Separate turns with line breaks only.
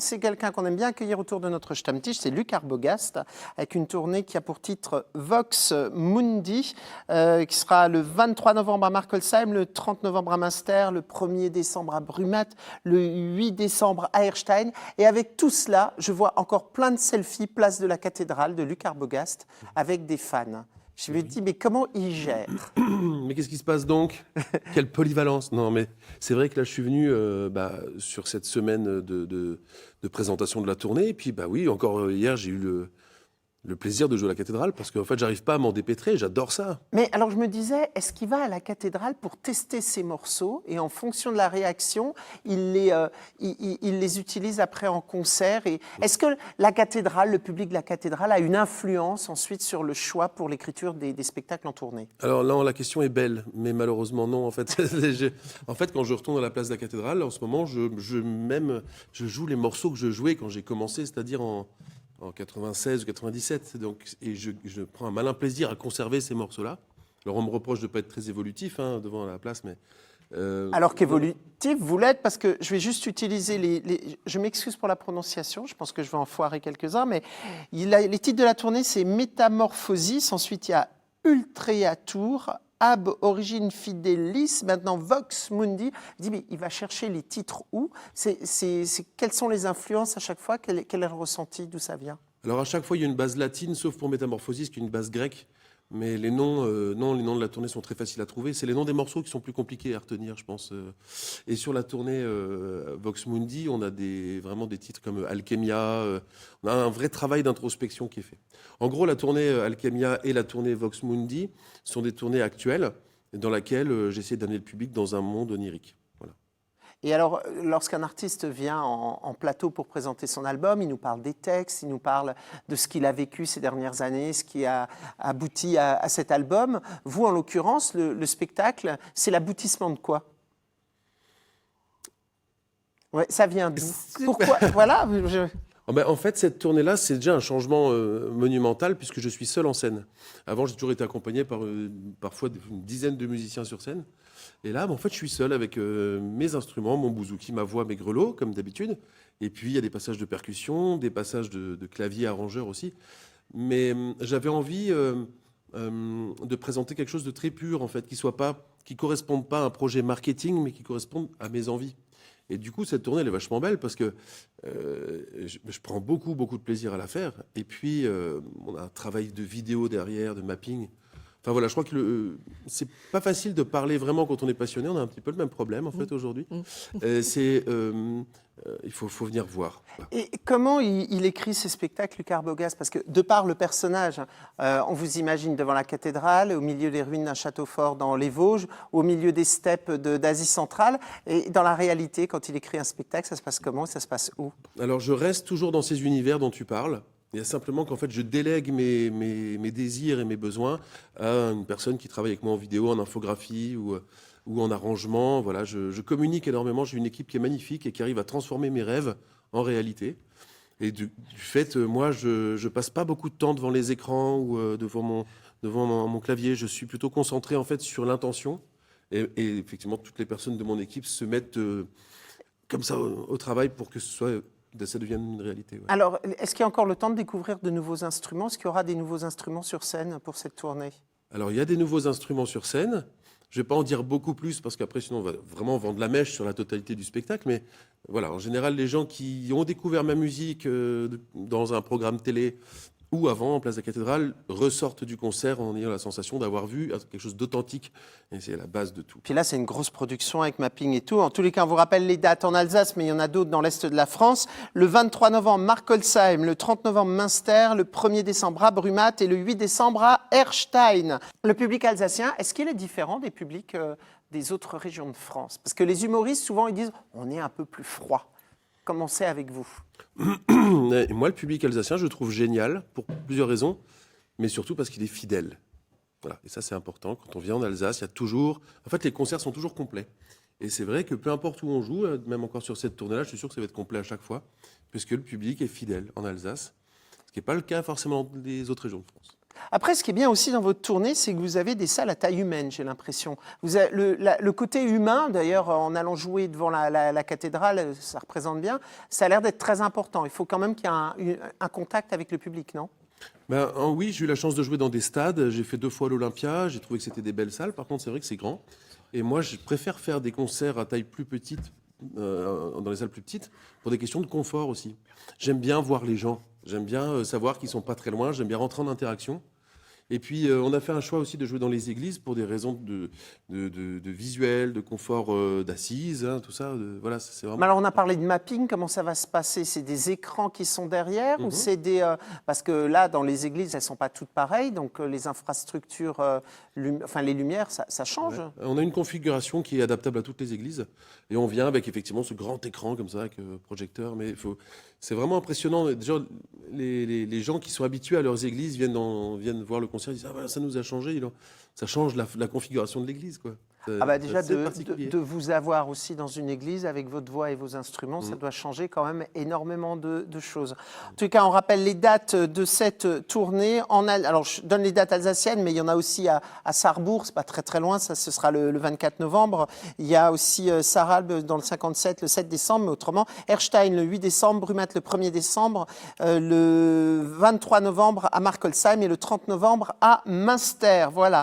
C'est quelqu'un qu'on aime bien accueillir autour de notre Stammtisch, c'est Luc Arbogast, avec une tournée qui a pour titre Vox Mundi, qui sera le 23 novembre à Markolsheim, le 30 novembre à Münster, le 1er décembre à Brumath, le 8 décembre à Erstein. Et avec tout cela, je vois encore plein de selfies place de la cathédrale de Luc Arbogast avec des fans. Je me dis, mais comment il gère?
Mais qu'est-ce qui se passe donc? Quelle polyvalence! Non, mais c'est vrai que là, je suis venu sur cette semaine de présentation de la tournée. Et puis, oui, encore hier, j'ai eu le plaisir de jouer à la cathédrale parce qu'en fait, j'arrive pas à m'en dépêtrer. J'adore ça.
Mais alors, je me disais, est-ce qu'il va à la cathédrale pour tester ses morceaux et en fonction de la réaction, il les utilise après en concert et est-ce que la cathédrale, le public de la cathédrale a une influence ensuite sur le choix pour l'écriture des spectacles en tournée?
Alors là, la question est belle, mais malheureusement non. En fait, quand je retourne à la place de la cathédrale, en ce moment, je joue les morceaux que je jouais quand j'ai commencé, c'est-à-dire en 96 ou 97. Et je prends un malin plaisir à conserver ces morceaux-là. Alors on me reproche de ne pas être très évolutif devant la place, mais...
Alors qu'évolutif, vous l'êtes, parce que je vais juste utiliser je m'excuse pour la prononciation, je pense que je vais en foirer quelques-uns, mais les titres de la tournée, c'est Métamorphosis, ensuite il y a Ultreatur, Ab Origine Fidelis, maintenant Vox Mundi. Mais il va chercher les titres où? Quelles sont les influences à chaque fois? Quel est le ressenti? D'où ça vient?
Alors à chaque fois, il y a une base latine, sauf pour Métamorphosis, qui est une base grecque. Mais les noms de la tournée sont très faciles à trouver. C'est les noms des morceaux qui sont plus compliqués à retenir, je pense. Et sur la tournée Vox Mundi, on a vraiment des titres comme Alchemia. On a un vrai travail d'introspection qui est fait. En gros, la tournée Alchemia et la tournée Vox Mundi sont des tournées actuelles dans lesquelles j'essaie d'amener le public dans un monde onirique. Voilà.
Et alors, lorsqu'un artiste vient en plateau pour présenter son album, il nous parle des textes, il nous parle de ce qu'il a vécu ces dernières années, ce qui a abouti à cet album. Vous, en l'occurrence, le spectacle, c'est l'aboutissement de quoi? Ouais, ça vient d'où? Pourquoi? Voilà.
En fait, cette tournée-là, c'est déjà un changement monumental puisque je suis seul en scène. Avant, j'ai toujours été accompagné par parfois une dizaine de musiciens sur scène. Et là, en fait, je suis seul avec mes instruments, mon bouzouki, ma voix, mes grelots, comme d'habitude. Et puis, il y a des passages de percussion, des passages de clavier arrangeur aussi. Mais j'avais envie de présenter quelque chose de très pur, en fait, qui corresponde pas à un projet marketing, mais qui corresponde à mes envies. Et du coup, cette tournée, elle est vachement belle parce que je prends beaucoup, beaucoup de plaisir à la faire. Et puis, on a un travail de vidéo derrière, de mapping. Enfin voilà, je crois que c'est pas facile de parler vraiment quand on est passionné. On a un petit peu le même problème en fait aujourd'hui. Il faut venir voir.
Et comment il écrit ses spectacles, Luc Arbogast? Parce que de par le personnage, on vous imagine devant la cathédrale, au milieu des ruines d'un château fort dans les Vosges, au milieu des steppes d'Asie centrale. Et dans la réalité, quand il écrit un spectacle, ça se passe comment? Ça se passe où?
Alors je reste toujours dans ces univers dont tu parles. Il y a simplement qu'en fait, je délègue mes désirs et mes besoins à une personne qui travaille avec moi en vidéo, en infographie ou en arrangement. Voilà, je communique énormément. J'ai une équipe qui est magnifique et qui arrive à transformer mes rêves en réalité. Et du fait, moi, je passe pas beaucoup de temps devant les écrans ou devant mon clavier. Je suis plutôt concentré en fait sur l'intention. Et effectivement, toutes les personnes de mon équipe se mettent comme ça au travail pour que ça devienne une réalité. Ouais.
Alors, est-ce qu'il y a encore le temps de découvrir de nouveaux instruments? Est-ce qu'il y aura des nouveaux instruments sur scène pour cette tournée?
Alors, il y a des nouveaux instruments sur scène. Je ne vais pas en dire beaucoup plus parce qu'après, sinon, on va vraiment vendre la mèche sur la totalité du spectacle. Mais voilà, en général, les gens qui ont découvert ma musique dans un programme télé ou avant, en place de la cathédrale, ressortent du concert en ayant la sensation d'avoir vu quelque chose d'authentique. Et c'est la base de tout.
Puis là, c'est une grosse production avec mapping et tout. En tous les cas, on vous rappelle les dates en Alsace, mais il y en a d'autres dans l'Est de la France. Le 23 novembre, Markolsheim. Le 30 novembre, Münster. Le 1er décembre, à Brumath. Et le 8 décembre, à Erstein. Le public alsacien, est-ce qu'il est différent des publics des autres régions de France? Parce que les humoristes, souvent, ils disent « on est un peu plus froid ». Comment c'est avec vous?
Et moi, le public alsacien, je le trouve génial pour plusieurs raisons, mais surtout parce qu'il est fidèle. Voilà. Et ça, c'est important. Quand on vient en Alsace, il y a toujours... En fait, les concerts sont toujours complets. Et c'est vrai que peu importe où on joue, même encore sur cette tournée-là, je suis sûr que ça va être complet à chaque fois, puisque le public est fidèle en Alsace, ce qui n'est pas le cas forcément des autres régions de France.
Après, ce qui est bien aussi dans votre tournée, c'est que vous avez des salles à taille humaine, j'ai l'impression. Vous avez le côté humain, d'ailleurs, en allant jouer devant la cathédrale, ça représente bien, ça a l'air d'être très important. Il faut quand même qu'il y ait un contact avec le public, non?
Oui, j'ai eu la chance de jouer dans des stades. J'ai fait 2 fois l'Olympia. J'ai trouvé que c'était des belles salles. Par contre, c'est vrai que c'est grand. Et moi, je préfère faire des concerts à taille plus petite, dans les salles plus petites, pour des questions de confort aussi. J'aime bien voir les gens. J'aime bien savoir qu'ils sont pas très loin. J'aime bien rentrer en interaction. Et puis, on a fait un choix aussi de jouer dans les églises pour des raisons de visuel, de confort d'assises, hein, tout ça. Voilà, c'est
Mais
vraiment...
alors, on a parlé de mapping, comment ça va se passer? C'est des écrans qui sont derrière ou c'est des... parce que là, dans les églises, elles ne sont pas toutes pareilles, donc les infrastructures, enfin les lumières, ça change.
Ouais. On a une configuration qui est adaptable à toutes les églises. Et on vient avec effectivement ce grand écran comme ça, avec projecteur. Mais c'est vraiment impressionnant. Déjà, les gens qui sont habitués à leurs églises viennent voir le concert, ils disent « Ah voilà, ça nous a changé. » Ça change la configuration de l'église, quoi.
Ah bah déjà,
C'est particulier.
de vous avoir aussi dans une église avec votre voix et vos instruments, ça doit changer quand même énormément de choses. En tout cas, on rappelle les dates de cette tournée. Alors, je donne les dates alsaciennes, mais il y en a aussi à Sarrebourg, c'est pas très très loin, ça ce sera le 24 novembre. Il y a aussi Sarralbe dans le 57, le 7 décembre, mais autrement, Erstein le 8 décembre, Brumath le 1er décembre, le 23 novembre à Markolsheim et le 30 novembre à Münster. Voilà.